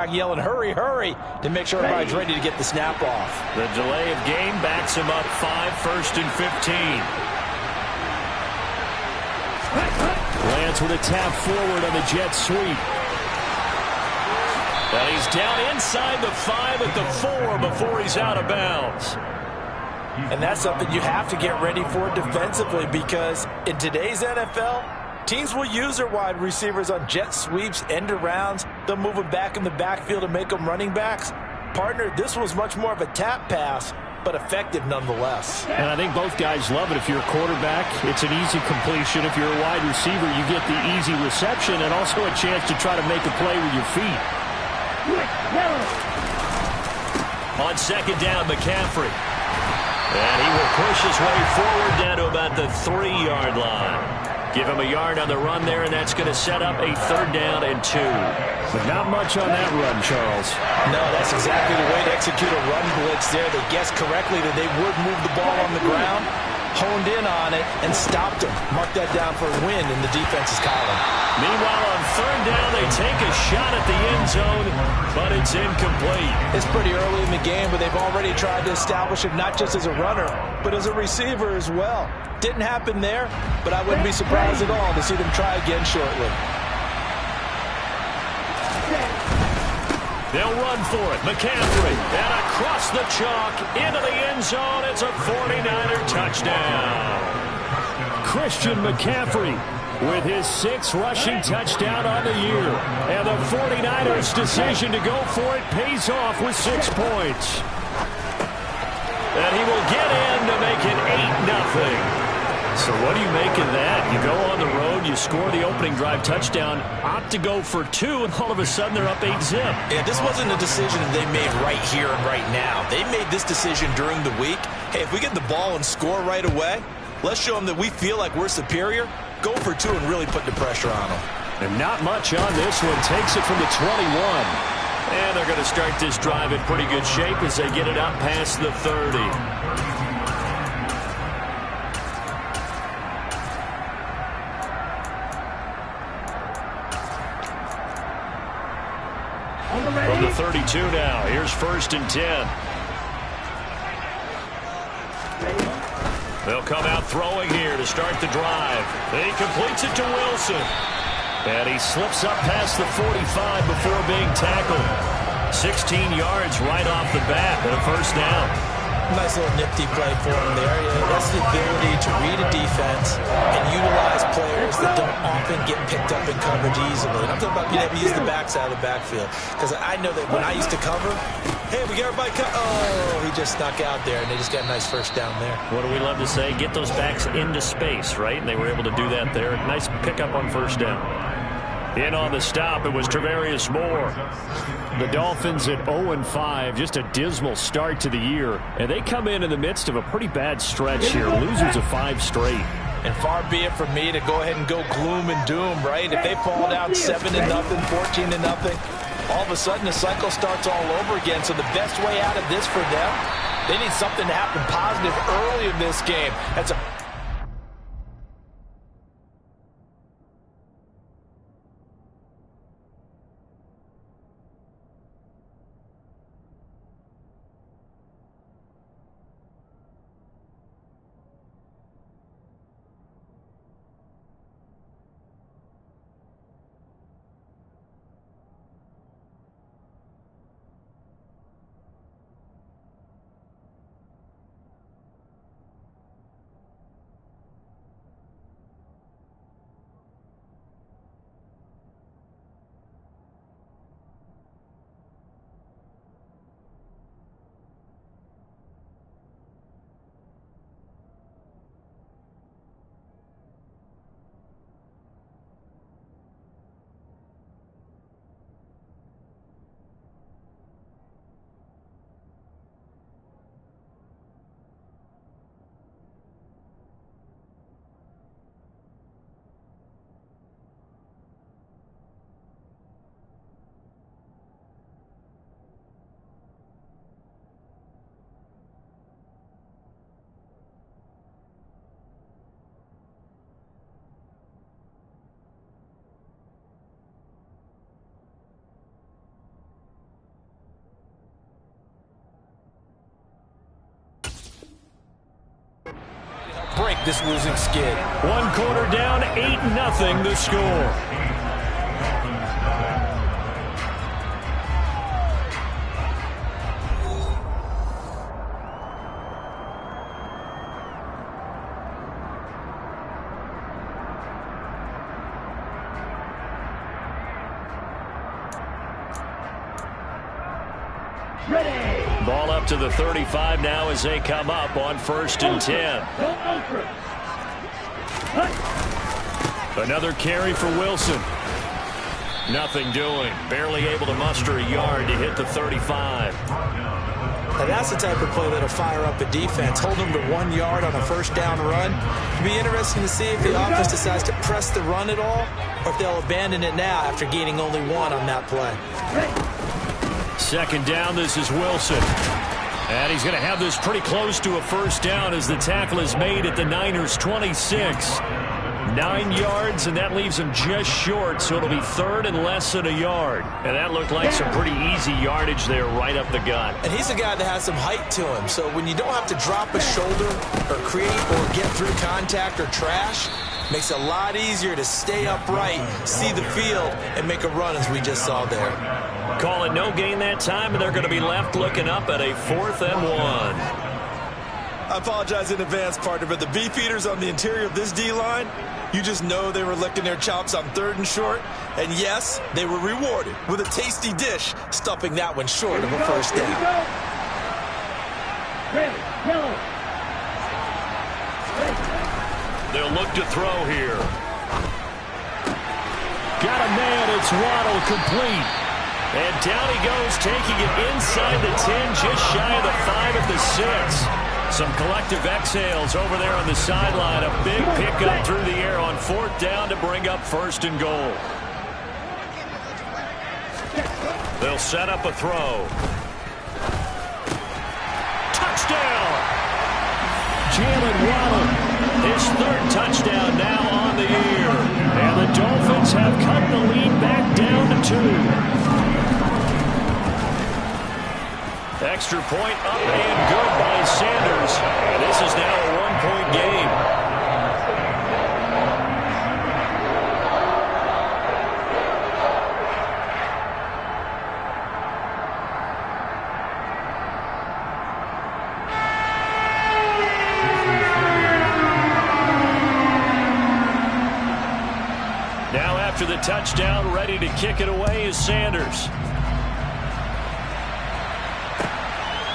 yelling, hurry, hurry, to make sure everybody's ready to get the snap off. The delay of game backs him up 5, 1st and 15. Lance with a tap forward on the jet sweep. And he's down inside the 5 at the 4 before he's out of bounds. And that's something you have to get ready for defensively, because in today's NFL, teams will use their wide receivers on jet sweeps, end arounds. They'll move them back in the backfield and make them running backs. Partner, this was much more of a tap pass, but effective nonetheless. And I think both guys love it. If you're a quarterback, it's an easy completion. If you're a wide receiver, you get the easy reception and also a chance to try to make a play with your feet. On 2nd down, McCaffrey. And he will push his way forward down to about the 3-yard line. Give him a yard on the run there, and that's going to set up a 3rd down and 2. But not much on that run, Charles. No, that's exactly the way to execute a run blitz there. They guessed correctly that they would move the ball on the ground, honed in on it, and stopped them. Mark that down for a win in the defense's column. Meanwhile, on 3rd down, they take a shot at the end zone, but it's incomplete. It's pretty early in the game, but they've already tried to establish him not just as a runner, but as a receiver as well. Didn't happen there, but I wouldn't be surprised at all to see them try again shortly. They'll run for it. McCaffrey, and across the chalk, into the end zone. It's a 49er touchdown. Christian McCaffrey with his 6th rushing touchdown on the year. And the 49ers' decision to go for it pays off with 6 points. And he will get in to make it 8-0. So what do you make of that? You go on the road, you score the opening drive touchdown, opt to go for 2, and all of a sudden they're up 8-zip. Yeah, this wasn't a decision that they made right here and right now. They made this decision during the week. Hey, if we get the ball and score right away, let's show them that we feel like we're superior. Go for 2 and really put the pressure on them. And not much on this one. Takes it from the 21. And they're going to start this drive in pretty good shape as they get it up past the 30. From the 32 now, here's 1st and 10. They'll come out throwing here to start the drive. He completes it to Wilson. And he slips up past the 45 before being tackled. 16 yards right off the bat and a 1st down. Nice little nifty play for him there. That's the ability to read a defense and utilize players that don't often get picked up in coverage easily. And I'm talking about being able to use the backside of the backfield. Because I know that when I used to cover, hey, we got everybody cut. Oh, he just snuck out there, and they just got a nice 1st down there. What do we love to say? Get those backs into space, right? And they were able to do that there. Nice pickup on 1st down. In on the stop, it was Travarius Moore. The Dolphins at 0-5, just a dismal start to the year. And they come in the midst of a pretty bad stretch here, losers of 5 straight. And far be it from me to go ahead and go gloom and doom, right? If they fall down 7-0, 14-0, all of a sudden the cycle starts all over again. So the best way out of this for them, they need something to happen positive early in this game. That's a this losing skid. One quarter down, 8-0 the score. Ball up to the 35 now as they come up on 1st and 10. Another carry for Wilson. Nothing doing. Barely able to muster a yard to hit the 35. Now that's the type of play that'll fire up a defense. Hold them to 1 yard on a 1st down run. It'll be interesting to see if the offense decides to press the run at all, or if they'll abandon it now after gaining only 1 on that play. 2nd down, this is Wilson. And he's going to have this pretty close to a 1st down as the tackle is made at the Niners' 26. 9 yards, and that leaves him just short, so it'll be 3rd and less than a yard. And that looked like some pretty easy yardage there right up the gut. And he's a guy that has some height to him, so when you don't have to drop a shoulder or create or get through contact or trash, makes it a lot easier to stay upright, see the field, and make a run as we just saw there. Call it no gain that time, and they're going to be left looking up at a 4th and 1. I apologize in advance, partner, but the beefeaters on the interior of this D-line, you just know they were licking their chops on 3rd and short. And yes, they were rewarded with a tasty dish, stuffing that one short of a 1st down. They'll look to throw here. Got a man, it's Waddle, complete. And down he goes, taking it inside the 10, just shy of the 5 at the 6. Some collective exhales over there on the sideline. A big pickup through the air on 4th down to bring up 1st and goal. They'll set up a throw. Touchdown! Jalen Waddle, his 3rd touchdown now on the year. And the Dolphins have cut the lead back down to 2. Extra point up and good by Sanders. And this is now a 1-point game. Now after the touchdown, ready to kick it away is Sanders.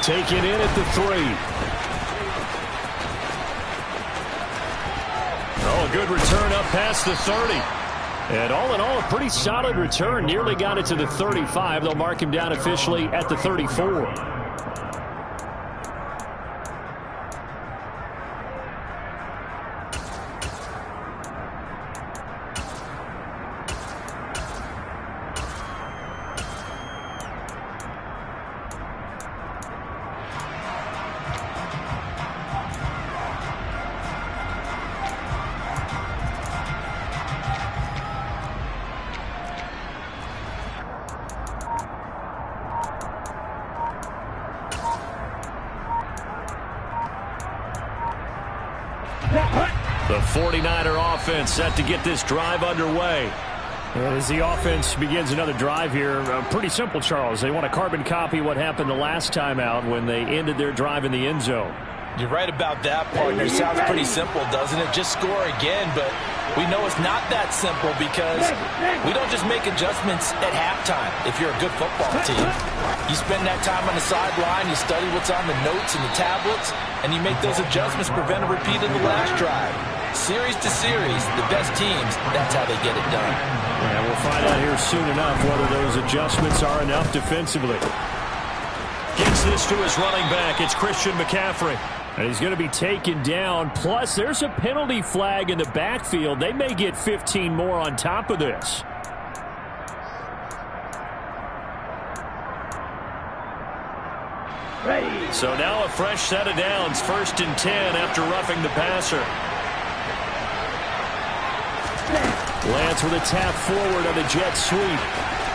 Taken in at the 3. Oh, a good return up past the 30. And all in all, a pretty solid return. Nearly got it to the 35. They'll mark him down officially at the 34. The 49er offense set to get this drive underway. And as the offense begins another drive here, pretty simple, Charles. They want to carbon copy what happened the last time out when they ended their drive in the end zone. You're right about that, partner. Sounds pretty simple, doesn't it? Just score again, but we know it's not that simple because we don't just make adjustments at halftime if you're a good football team. You spend that time on the sideline, you study what's on the notes and the tablets, and you make those adjustments, prevent a repeat of the last drive. Series to series, the best teams, that's how they get it done. And we'll find out here soon enough whether those adjustments are enough defensively. Gets this to his running back. It's Christian McCaffrey. And he's going to be taken down. Plus, there's a penalty flag in the backfield. They may get 15 more on top of this. So now a fresh set of downs. 1st and 10 after roughing the passer. Lance with a tap forward on the jet sweep.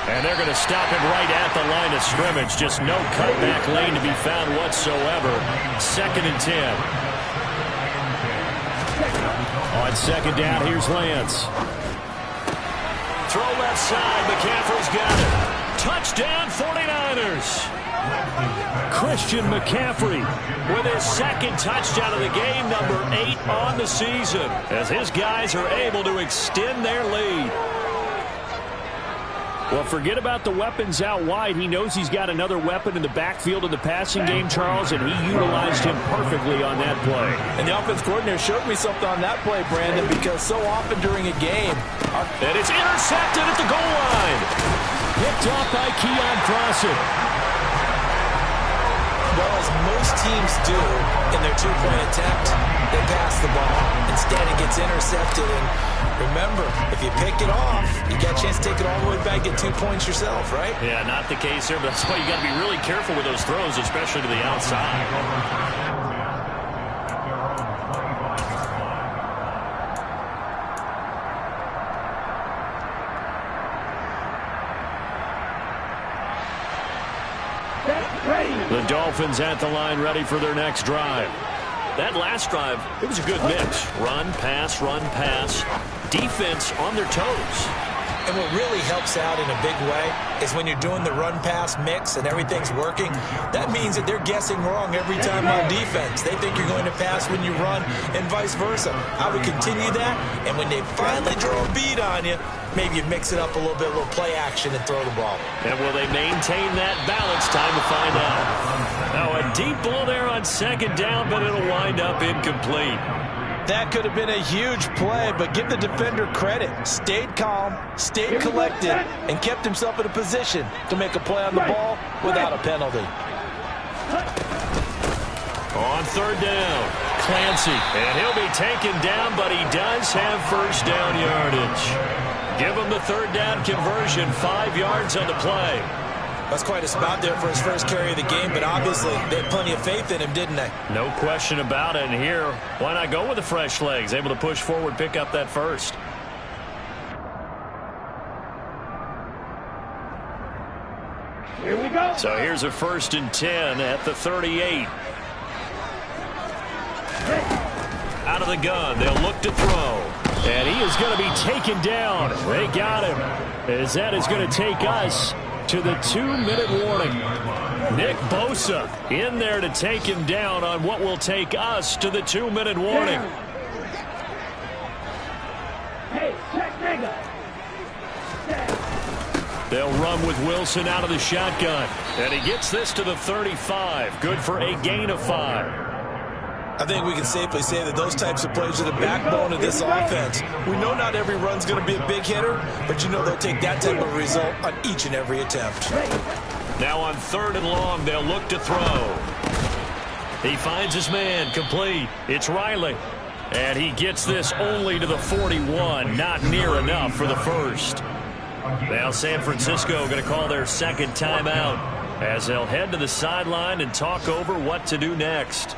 And they're going to stop him right at the line of scrimmage. Just no cutback lane to be found whatsoever. 2nd and 10. On second down, here's Lance. Throw left side. McCaffrey's got it. Touchdown, 49ers. Christian McCaffrey with his second touchdown of the game, number 8 on the season, as his guys are able to extend their lead. Well, forget about the weapons out wide. He knows he's got another weapon in the backfield in the passing game, Charles, and he utilized him perfectly on that play. And the offense coordinator showed me something on that play, Brandon, because so often during a game, and it's intercepted at the goal line. Picked off by Keon Crossett. Well, as most teams do in their two-point attempt, they pass the ball. Instead, it gets intercepted. And remember, if you pick it off, you got a chance to take it all the way back, get 2 points yourself, right? Yeah, not the case here, but that's why you got to be really careful with those throws, especially to the outside. The Dolphins at the line ready for their next drive. That last drive, it was a good mix. Run, pass, defense on their toes. And what really helps out in a big way is when you're doing the run-pass mix and everything's working, that means that they're guessing wrong every time on defense. They think you're going to pass when you run and vice versa. I would continue that, and when they finally draw a bead on you, maybe you mix it up a little bit, a little play action and throw the ball. And will they maintain that balance? Time to find out. Now a deep ball there on second down, but it'll wind up incomplete. That could have been a huge play, but give the defender credit. Stayed calm, stayed collected, and kept himself in a position to make a play on the ball without a penalty. On third down, Clancy, and he'll be taken down, but he does have first down yardage. Give him the third down conversion, 5 yards on the play. That's quite a spot there for his first carry of the game, but obviously they had plenty of faith in him, didn't they? No question about it. And here, why not go with the fresh legs? Able to push forward, pick up that first. Here we go. So here's a 1st and 10 at the 38. Out of the gun, they'll look to throw. And he is going to be taken down. They got him. As that is going to take us to the 2-minute warning. Nick Bosa in there to take him down on what will take us to the 2-minute warning. Hey, check nigga. They'll run with Wilson out of the shotgun. And he gets this to the 35. Good for a gain of 5. I think we can safely say that those types of plays are the backbone of this offense. We know not every run's going to be a big hitter, but you know they'll take that type of result on each and every attempt. Now on 3rd and long, they'll look to throw. He finds his man, complete. It's Riley. And he gets this only to the 41, not near enough for the first. Now San Francisco going to call their second timeout as they'll head to the sideline and talk over what to do next.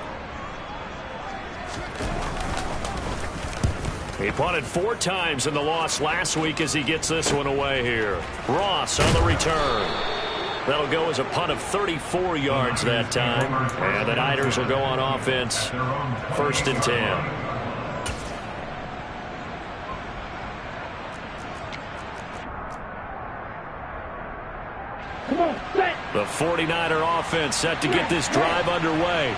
He punted 4 times in the loss last week as he gets this one away here. Ross on the return. That'll go as a punt of 34 yards that time. And the Niners will go on offense. 1st and 10. The 49er offense set to get this drive underway.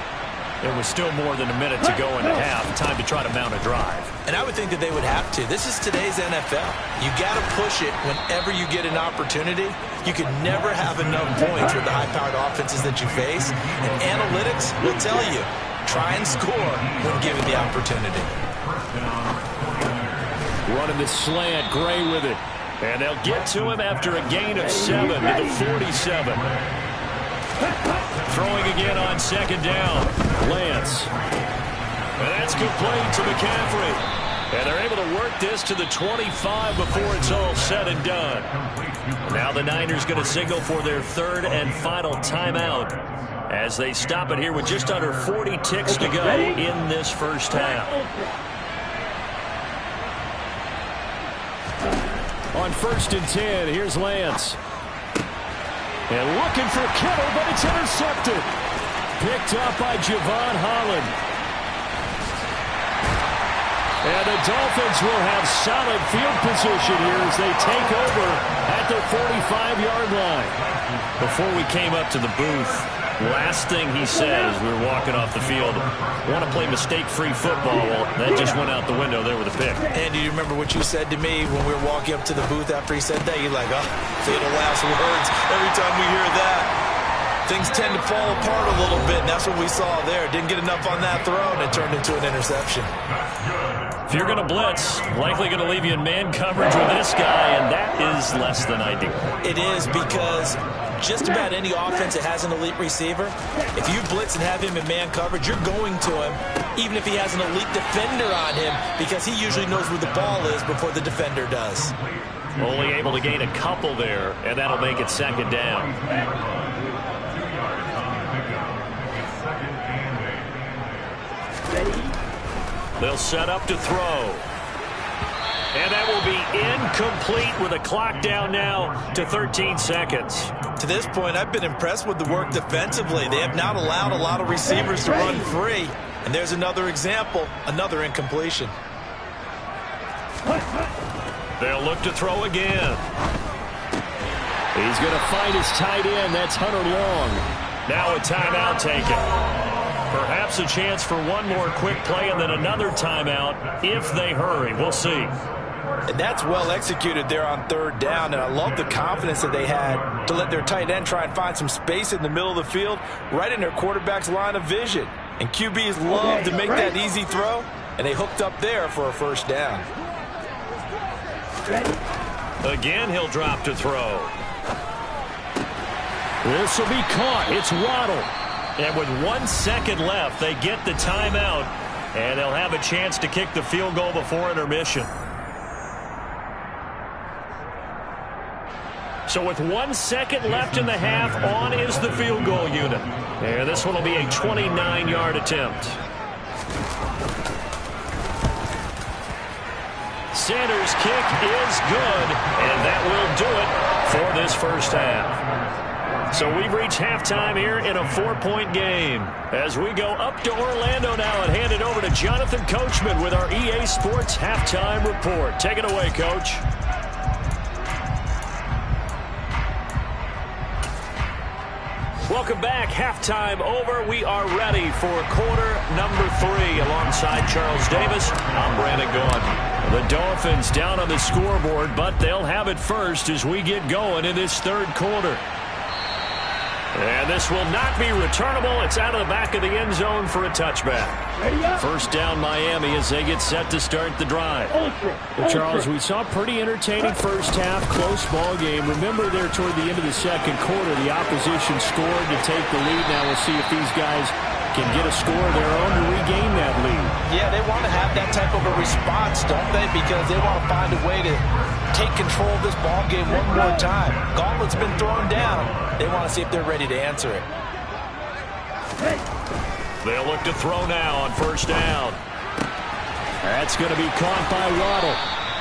There was still more than a minute to go in the half. Time to try to mount a drive. And I would think that they would have to. This is today's NFL. You got to push it whenever you get an opportunity. You can never have enough points with the high-powered offenses that you face. And analytics will tell you, try and score when given the opportunity. Running the slant, Gray with it. And they'll get to him after a gain of 7 to the 47. Throwing again on second down. Lance. And that's complete to McCaffrey. And they're able to work this to the 25 before it's all said and done. Now the Niners going to signal for their 3rd and final timeout as they stop it here with just under 40 ticks to go in this first half. On 1st and 10, here's Lance. And looking for Kittle, but it's intercepted. Picked up by Javon Holland. And the Dolphins will have solid field position here as they take over at their 45-yard line. Before we came up to the booth, last thing he said as we were walking off the field, want to play mistake-free football. Well, that just went out the window there with a pick. And do you remember what you said to me when we were walking up to the booth after he said that? You're like, oh, fatal last words. Every time we hear that, things tend to fall apart a little bit, and that's what we saw there. Didn't get enough on that throw, and it turned into an interception. If you're going to blitz, likely going to leave you in man coverage with this guy, and that is less than ideal. It is, because just about any offense that has an elite receiver, if you blitz and have him in man coverage, you're going to him, even if he has an elite defender on him, because he usually knows where the ball is before the defender does. Only able to gain a couple there, and that'll make it second down. They'll set up to throw. And that will be incomplete with a clock down now to 13 seconds. To this point, I've been impressed with the work defensively. They have not allowed a lot of receivers to run free. And there's another example, another incompletion. They'll look to throw again. He's going to find his tight end. That's Hunter Long. Now a timeout taken. Perhaps a chance for one more quick play and then another timeout if they hurry. We'll see. And that's well executed there on third down, and I love the confidence that they had to let their tight end try and find some space in the middle of the field, right in their quarterback's line of vision. And QBs love to make that easy throw, and they hooked up there for a first down. Again, he'll drop to throw. This will be caught. It's Waddle. And with 1 second left, they get the timeout, and they'll have a chance to kick the field goal before intermission. So with 1 second left in the half, on is the field goal unit. And this one will be a 29-yard attempt. Sanders' kick is good, and that will do it for this first half. So we've reached halftime here in a 4-point game. As we go up to Orlando now and hand it over to Jonathan Coachman with our EA Sports Halftime Report. Take it away, Coach. Welcome back. Halftime over. We are ready for quarter number 3. Alongside Charles Davis, I'm Brandon Gaudin. The Dolphins down on the scoreboard, but they'll have it first as we get going in this third quarter. And this will not be returnable. It's out of the back of the end zone for a touchback. First down Miami as they get set to start the drive. Well, Charles, we saw a pretty entertaining first half, close ball game. Remember there toward the end of the second quarter, the opposition scored to take the lead. Now we'll see if these guys can get a score of their own to regain that lead. Yeah, they want to have that type of a response, don't they? Because they want to find a way to take control of this ball game one more time. Gauntlet's been thrown down. They want to see if they're ready to answer it. They'll look to throw now on first down. That's going to be caught by Waddle.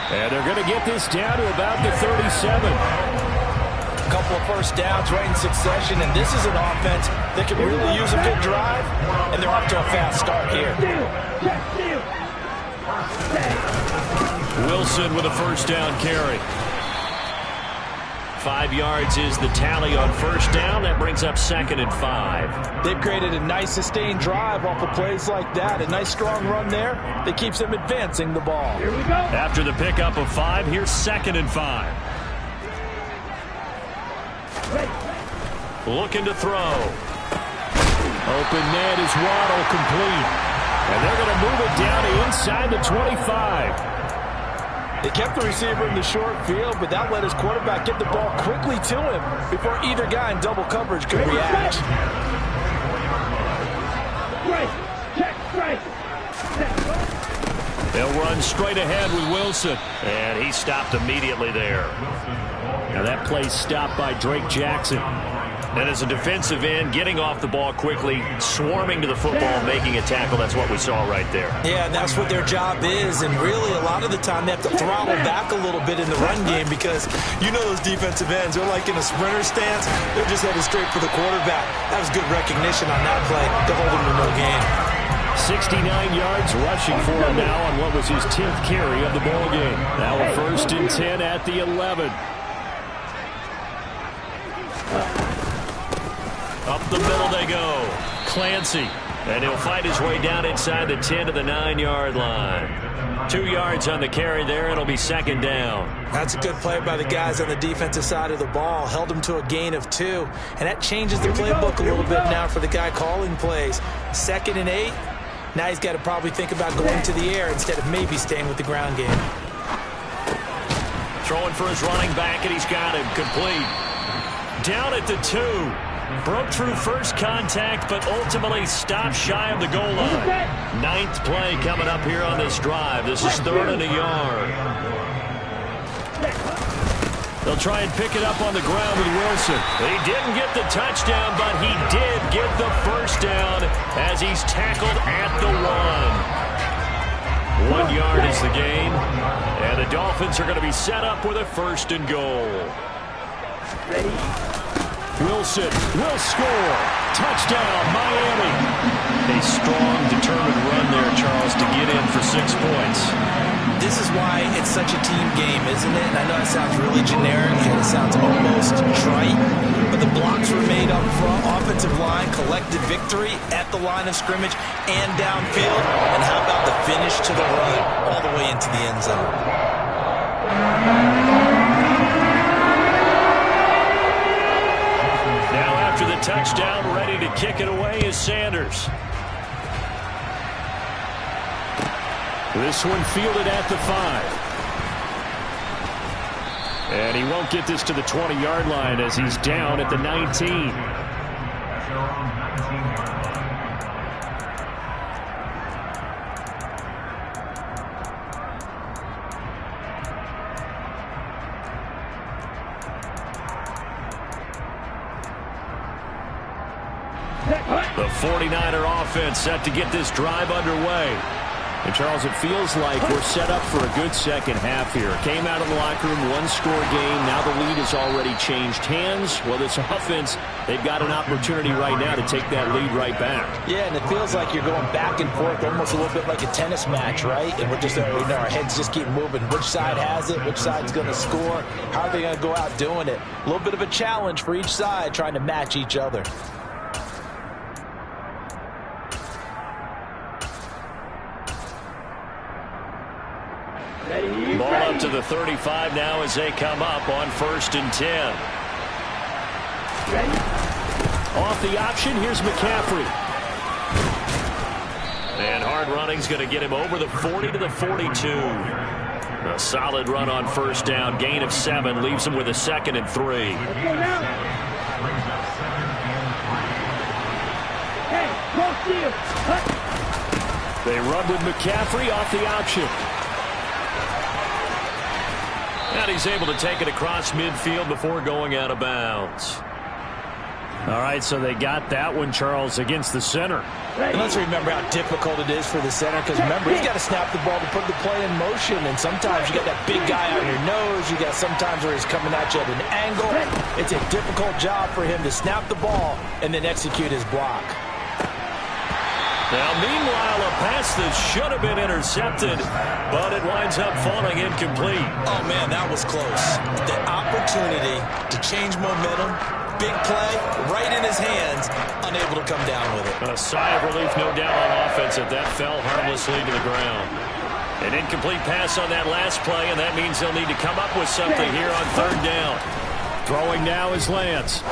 And they're going to get this down to about the 37. A couple of first downs right in succession, and this is an offense that can really use a good drive, and they're off to a fast start here. Wilson with a first down carry. 5 yards is the tally on first down. That brings up 2nd and 5. They've created a nice sustained drive off of plays like that. A nice strong run there that keeps them advancing the ball. Here we go. After the pickup of 5, here's 2nd and 5. Looking to throw. Open man is Waddle, complete. And they're going to move it down to inside the 25. They kept the receiver in the short field, but that let his quarterback get the ball quickly to him before either guy in double coverage could react. They'll run straight ahead with Wilson. And he stopped immediately there. Now that play stopped by Drake Jackson. And as a defensive end, getting off the ball quickly, swarming to the football, making a tackle, that's what we saw right there. Yeah, and that's what their job is. And really, a lot of the time, they have to throttle back a little bit in the run game because you know those defensive ends, they're like in a sprinter stance. They're just headed straight for the quarterback. That was good recognition on that play to hold him to no gain. 69 yards rushing for him now on what was his 10th carry of the ball game. Now a 1st and 10 at the 11. Up the middle they go. Clancy. And he'll fight his way down inside the 10 to the 9-yard line. 2 yards on the carry there. It'll be 2nd down. That's a good play by the guys on the defensive side of the ball. Held him to a gain of 2. And that changes the playbook a little bit now for the guy calling plays. 2nd and 8. Now he's got to probably think about going to the air instead of maybe staying with the ground game. Throwing for his running back, and he's got him complete. Down at the 2. Broke through first contact, but ultimately stopped shy of the goal line. 9th play coming up here on this drive. This is 3rd and a yard. They'll try and pick it up on the ground with Wilson. He didn't get the touchdown, but he did get the first down as he's tackled at the 1. 1 yard is the gain, and the Dolphins are going to be set up with a 1st and goal. Ready? Wilson will score. Touchdown, Miami. A strong, determined run there, Charles, to get in for 6 points. This is why it's such a team game, isn't it? And I know it sounds really generic and it sounds almost trite, but the blocks were made up front. Offensive line collected victory at the line of scrimmage and downfield. And how about the finish to the run all the way into the end zone? After the touchdown, ready to kick it away is Sanders. This one fielded at the 5. And he won't get this to the 20-yard line as he's down at the 19. The 49er offense set to get this drive underway. And, Charles, it feels like we're set up for a good second half here. Came out of the locker room, 1-score game. Now the lead has already changed hands. Well, this offense, they've got an opportunity right now to take that lead right back. Yeah, and it feels like you're going back and forth, almost a little bit like a tennis match, right? And we're just, our heads just keep moving. Which side has it? Which side's going to score? How are they going to go out doing it? A little bit of a challenge for each side, trying to match each other. Ball up to the 35 now as they come up on 1st and 10. Ready? Off the option, here's McCaffrey. And hard running's going to get him over the 40 to the 42. A solid run on 1st down, gain of 7, leaves him with a 2nd and 3. Let's go now. Hey, cross field. They run with McCaffrey off the option. And he's able to take it across midfield before going out of bounds. All right, so they got that one, Charles, against the center. And let's remember how difficult it is for the center, because remember, he's got to snap the ball to put the play in motion, and sometimes you got that big guy on your nose. You got sometimes where he's coming at you at an angle. It's a difficult job for him to snap the ball and then execute his block. Now, meanwhile, a pass that should have been intercepted, but it winds up falling incomplete. Oh, man, that was close. The opportunity to change momentum, big play, right in his hands, unable to come down with it. A sigh of relief, no doubt, on offense that fell harmlessly to the ground. An incomplete pass on that last play, and that means they'll need to come up with something here on 3rd down. Throwing now is Lance.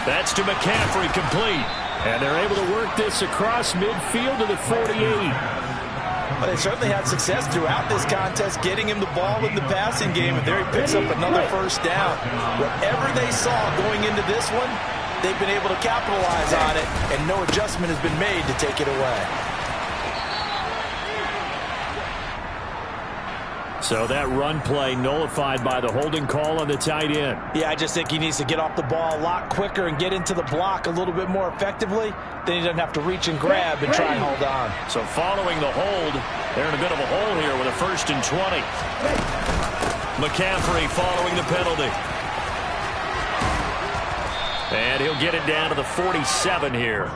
That's to McCaffrey, complete. And they're able to work this across midfield to the 48. Well, they certainly had success throughout this contest, getting him the ball in the passing game, and there he picks up another 1st down. Whatever they saw going into this one, they've been able to capitalize on it, and no adjustment has been made to take it away. So that run play nullified by the holding call on the tight end. Yeah, I just think he needs to get off the ball a lot quicker and get into the block a little bit more effectively. Then he doesn't have to reach and grab and try and hold on. So following the hold, they're in a bit of a hole here with a 1st and 20. McCaffrey following the penalty. And he'll get it down to the 47 here.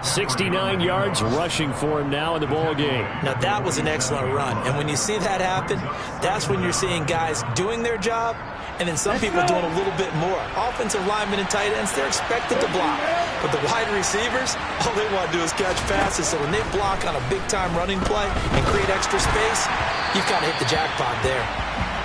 69 yards rushing for him now in the ball game. Now, that was an excellent run. And when you see that happen, that's when you're seeing guys doing their job, and then some people doing a little bit more. Offensive linemen and tight ends, they're expected to block. But the wide receivers, all they want to do is catch passes. So when they block on a big-time running play and create extra space, you've got to hit the jackpot there.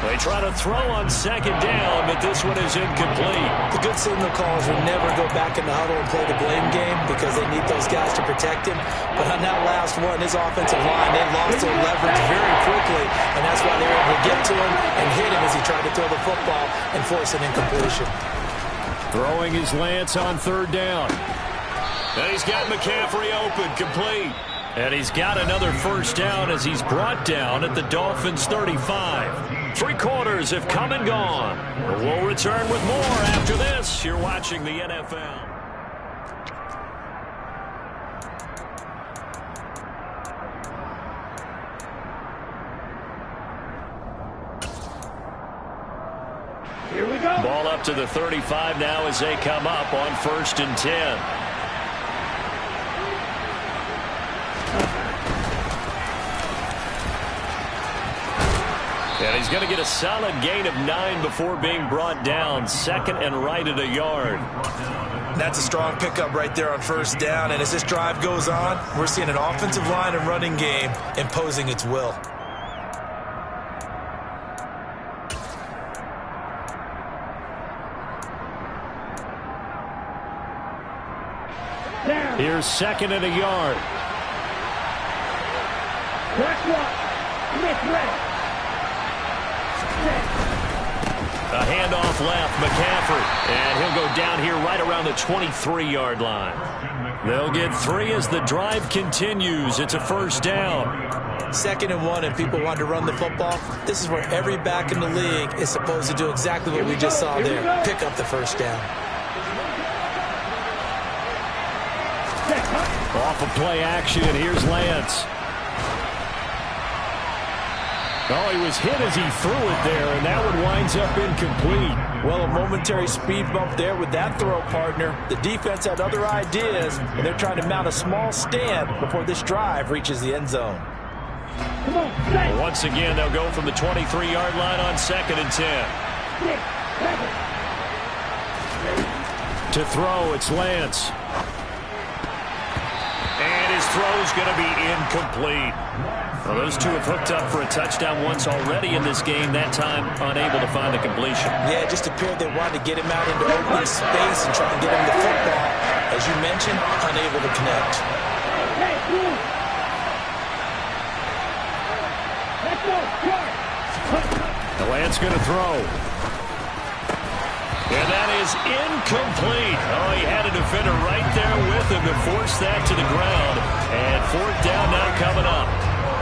They try to throw on second down, but this one is incomplete. The good signal callers will never go back in the huddle and play the blame game because they need those guys to protect him. But on that last one, his offensive line, they lost their leverage very quickly, and that's why they were able to get to him and hit him as he tried to throw the football and force an incompletion. Throwing his Lance on third down. And he's got McCaffrey open, complete. And he's got another first down as he's brought down at the Dolphins' 35. 3 quarters have come and gone. We'll return with more after this. You're watching the NFL. Here we go. Ball up to the 35 now as they come up on 1st and 10. And he's going to get a solid gain of 9 before being brought down. 2nd and right at a yard. That's a strong pickup right there on 1st down. And as this drive goes on, we're seeing an offensive line and running game imposing its will. Down. Here's 2nd and a yard. Press one. Smith ready. A handoff left, McCaffrey. And he'll go down here right around the 23-yard line. They'll get 3 as the drive continues. It's a 1st down. 2nd and 1, and people want to run the football. This is where every back in the league is supposed to do exactly what we just saw there. Pick up the 1st down. Off of play action, here's Lance. Oh, he was hit as he threw it there, and that one winds up incomplete. Well, a momentary speed bump there with that throw, partner. The defense had other ideas, and they're trying to mount a small stand before this drive reaches the end zone. Come on, Once again, they'll go from the 23-yard line on 2nd and 10. 6, 7. To throw, it's Lance. And his throw's going to be incomplete. Well, those two have hooked up for a touchdown once already in this game, that time unable to find the completion. Yeah, it just appeared they wanted to get him out into open space and try and get him the football. As you mentioned, unable to connect. Hey, move. Let's go. The Lance going to throw. And that is incomplete. Oh, he had a defender right there with him to force that to the ground. And 4th down now coming up.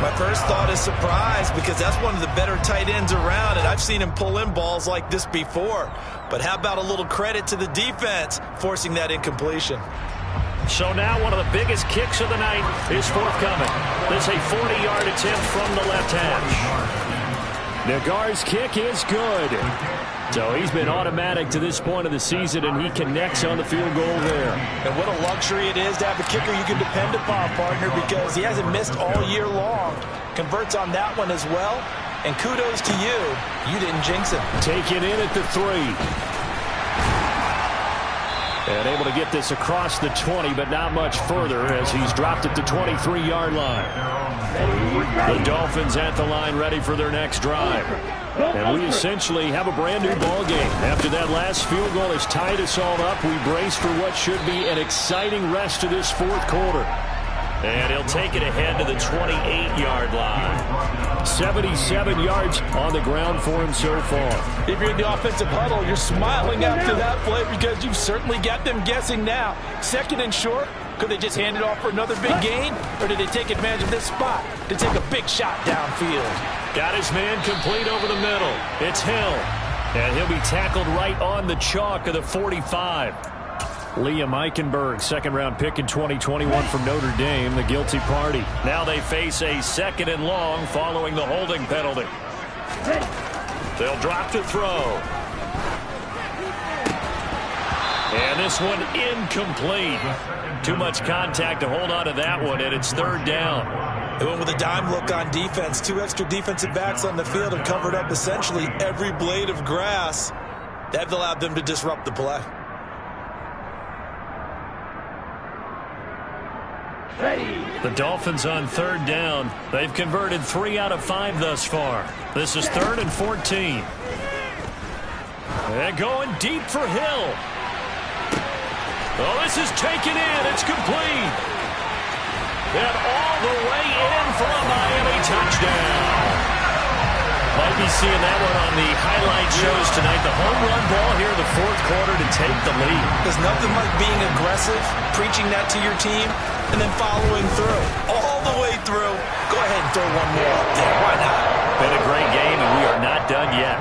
My first thought is surprise because that's one of the better tight ends around, and I've seen him pull in balls like this before. But how about a little credit to the defense forcing that incompletion? So now one of the biggest kicks of the night is forthcoming. This is a 40-yard attempt from the left hash. Nagar's kick is good. So he's been automatic to this point of the season, and he connects on the field goal there. And what a luxury it is to have a kicker you can depend upon, partner, because he hasn't missed all year long. Converts on that one as well. And kudos to you. You didn't jinx him. Taken in at the 3. And able to get this across the 20, but not much further as he's dropped at the 23-yard line. The Dolphins at the line ready for their next drive. And we essentially have a brand new ball game. After that last field goal has tied us all up, we brace for what should be an exciting rest of this 4th quarter. And he'll take it ahead to the 28-yard line. 77 yards on the ground for him so far. If you're in the offensive huddle, you're smiling after that play because you've certainly got them guessing now. 2nd and short. Could they just hand it off for another big gain? Or did they take advantage of this spot to take a big shot downfield? Got his man complete over the middle. It's Hill. And he'll be tackled right on the chalk of the 45. Liam Eichenberg, 2nd-round pick in 2021 from Notre Dame, the guilty party. Now they face a 2nd and long following the holding penalty. They'll drop to throw. And this one incomplete. Too much contact to hold on to that one, and it's third down. They went with a dime look on defense. 2 extra defensive backs on the field and covered up essentially every blade of grass. That allowed them to disrupt the play. The Dolphins on third down. They've converted 3 out of 5 thus far. This is 3rd and 14. And going deep for Hill. Oh, this is taken in. It's complete. And all the way in for a Miami touchdown. Might be seeing that one on the highlight shows tonight. The home run ball here in the 4th quarter to take the lead. There's nothing like being aggressive, preaching that to your team, and then following through. All the way through. Go ahead and throw one more up there. Why not? Been a great game, and we are not done yet.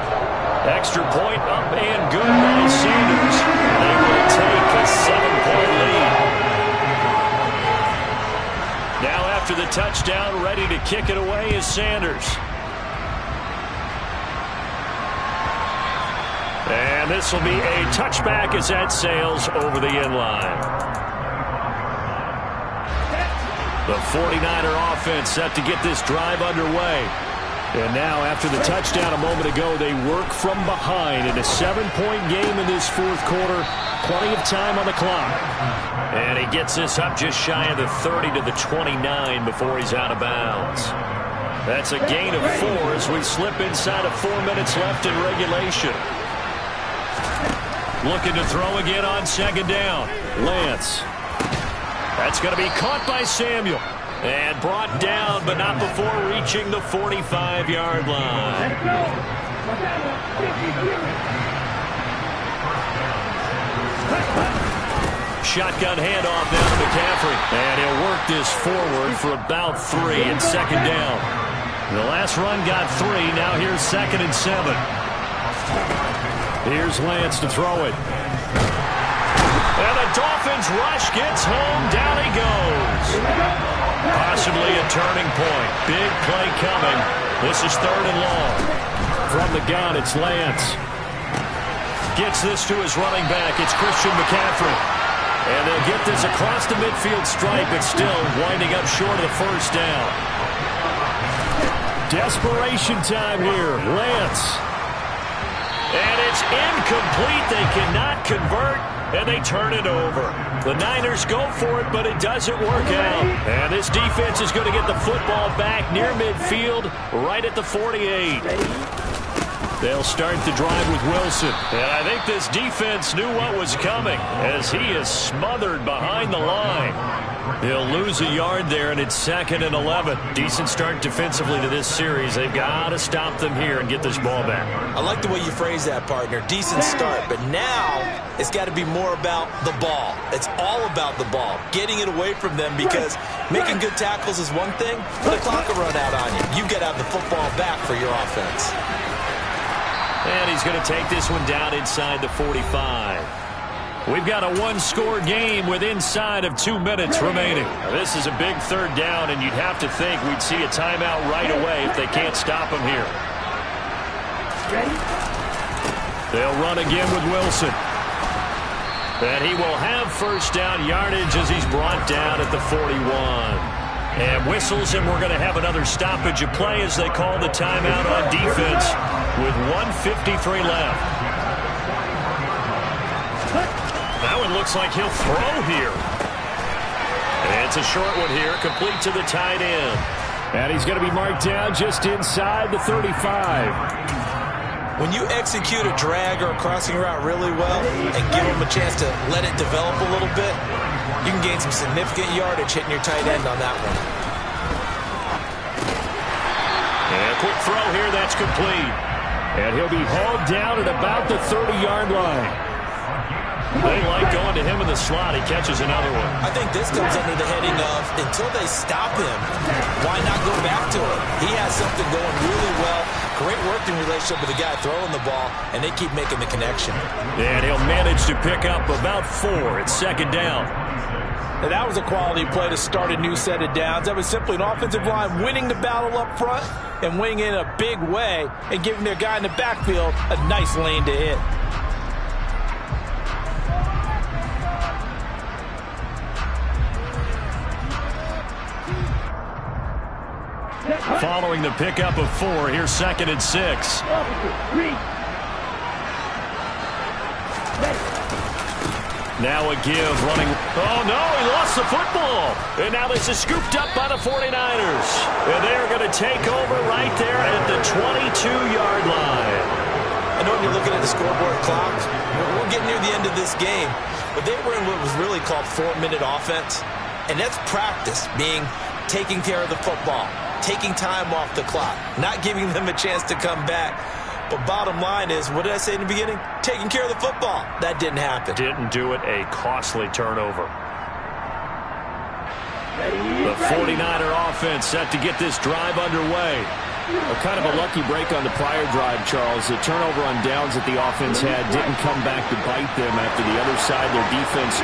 Extra point up and good by Sanders. They will take a 7-point lead. Now after the touchdown, ready to kick it away is Sanders. And this will be a touchback as that sails over the end line. The 49er offense set to get this drive underway. And now, after the touchdown a moment ago, they work from behind in a 7-point game in this 4th quarter. Plenty of time on the clock. And he gets this up just shy of the 30 to the 29 before he's out of bounds. That's a gain of 4 as we slip inside of 4 minutes left in regulation. Looking to throw again on 2nd down. Lance. That's going to be caught by Samuel. And brought down, but not before reaching the 45-yard line. Shotgun handoff now to McCaffrey. And he'll work this forward for about 3 and 2nd down. The last run got 3. Now here's 2nd and 7. Here's Lance to throw it. And the Dolphins rush gets home. Down he goes. Possibly a turning point. Big play coming. This is 3rd and long. From the gun, it's Lance. Gets this to his running back. It's Christian McCaffrey. And they'll get this across the midfield stripe, but still winding up short of the 1st down. Desperation time here. Lance. And it's incomplete. They cannot convert, and they turn it over. The Niners go for it, but it doesn't work out. And this defense is going to get the football back near midfield, right at the 48. They'll start the drive with Wilson. And I think this defense knew what was coming as he is smothered behind the line. He'll lose a yard there, and it's 2nd and 11. Decent start defensively to this series. They've got to stop them here and get this ball back. I like the way you phrase that, partner. Decent start, but now it's got to be more about the ball. It's all about the ball, getting it away from them, because making good tackles is one thing, but the clock will run out on you. You've got to have the football back for your offense. And he's going to take this one down inside the 45. We've got a 1-score game with inside of 2 minutes remaining. This is a big 3rd down, and you'd have to think we'd see a timeout right away if they can't stop him here. They'll run again with Wilson. And he will have 1st down yardage as he's brought down at the 41. And whistles, and we're going to have another stoppage of play as they call the timeout on defense with 1:53 left. That one looks like he'll throw here. And it's a short one here, complete to the tight end. And he's going to be marked down just inside the 35. When you execute a drag or a crossing route really well and give them a chance to let it develop a little bit, you can gain some significant yardage hitting your tight end on that one. And a quick throw here, that's complete. And he'll be hauled down at about the 30-yard line. They like going to him in the slot. He catches another one. I think this comes under the heading of, until they stop him, why not go back to it? He has something going really well. Great working relationship with the guy throwing the ball, and they keep making the connection. And he'll manage to pick up about 4 at 2nd down. Now, that was a quality play to start a new set of downs. That was simply an offensive line winning the battle up front and winning in a big way and giving their guy in the backfield a nice lane to hit. Following the pickup of 4, here's 2nd and 6. Now a give running. Oh, no, he lost the football. And now this is scooped up by the 49ers. And they're going to take over right there at the 22-yard line. I know when you're looking at the scoreboard clock, we're getting near the end of this game, but they were in what was really called 4-minute offense. And that's practice, being taking care of the football, taking time off the clock, not giving them a chance to come back. But bottom line is, what did I say in the beginning? Taking care of the football. That didn't happen. Didn't do it. A costly turnover. The 49er offense set to get this drive underway. Kind of a lucky break on the prior drive, Charles. The turnover on downs that the offense had didn't come back to bite them after the other side. Their defense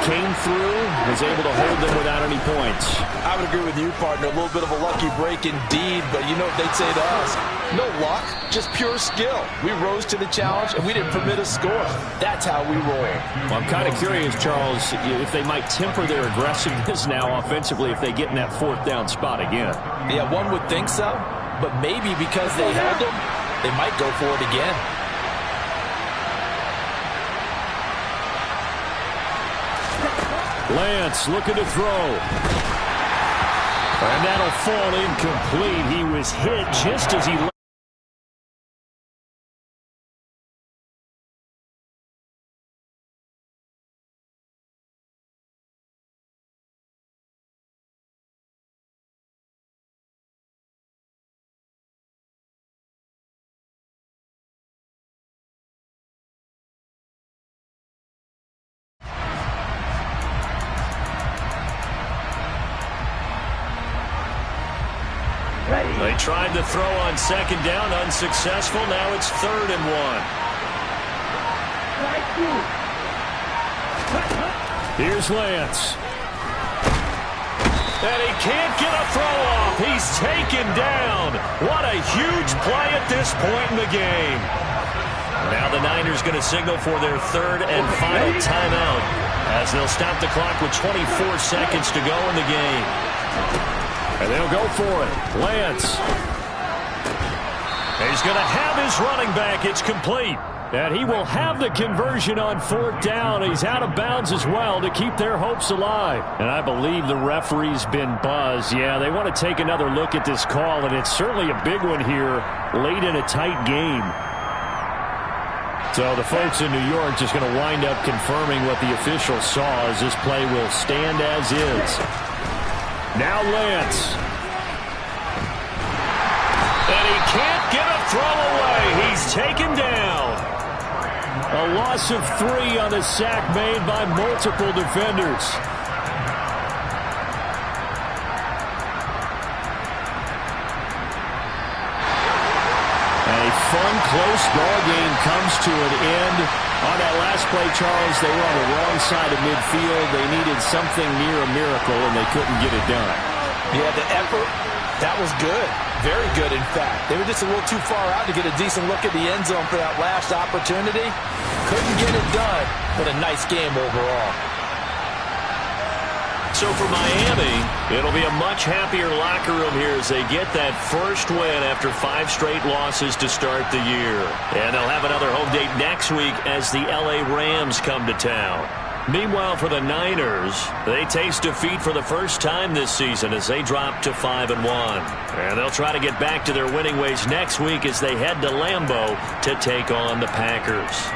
came through, was able to hold them without any points. I would agree with you, partner. A little bit of a lucky break indeed, but you know what they'd say to us? No luck, just pure skill. We rose to the challenge, and we didn't permit a score. That's how we roll. Well, I'm kind of curious, Charles, if they might temper their aggressiveness now offensively if they get in that 4th down spot again. Yeah, one would think so. But maybe because they held them, they might go for it again. Lance looking to throw. And that'll fall incomplete. He was hit just as he left. They tried to throw on 2nd down, unsuccessful. Now it's 3rd and 1. Here's Lance. And he can't get a throw off. He's taken down. What a huge play at this point in the game. Now the Niners going to signal for their 3rd and final timeout as they'll stop the clock with 24 seconds to go in the game. And they'll go for it. Lance. He's going to have his running back. It's complete. And he will have the conversion on 4th down. He's out of bounds as well to keep their hopes alive. And I believe the referee's been buzzed. Yeah, they want to take another look at this call, and it's certainly a big one here late in a tight game. So the folks in New York just going to wind up confirming what the official saw as this play will stand as is. Now Lance. And he can't get a throw away. He's taken down. A loss of 3 on a sack made by multiple defenders. A fun, close ball game comes to an end. On that last play, Charles, they were on the wrong side of midfield. They needed something near a miracle, and they couldn't get it done. Yeah, the effort, that was good. Very good, in fact. They were just a little too far out to get a decent look at the end zone for that last opportunity. Couldn't get it done, but a nice game overall. So for Miami, it'll be a much happier locker room here as they get that first win after 5 straight losses to start the year. And they'll have another home date next week as the LA Rams come to town. Meanwhile, for the Niners, they taste defeat for the first time this season as they drop to 5-1. And they'll try to get back to their winning ways next week as they head to Lambeau to take on the Packers.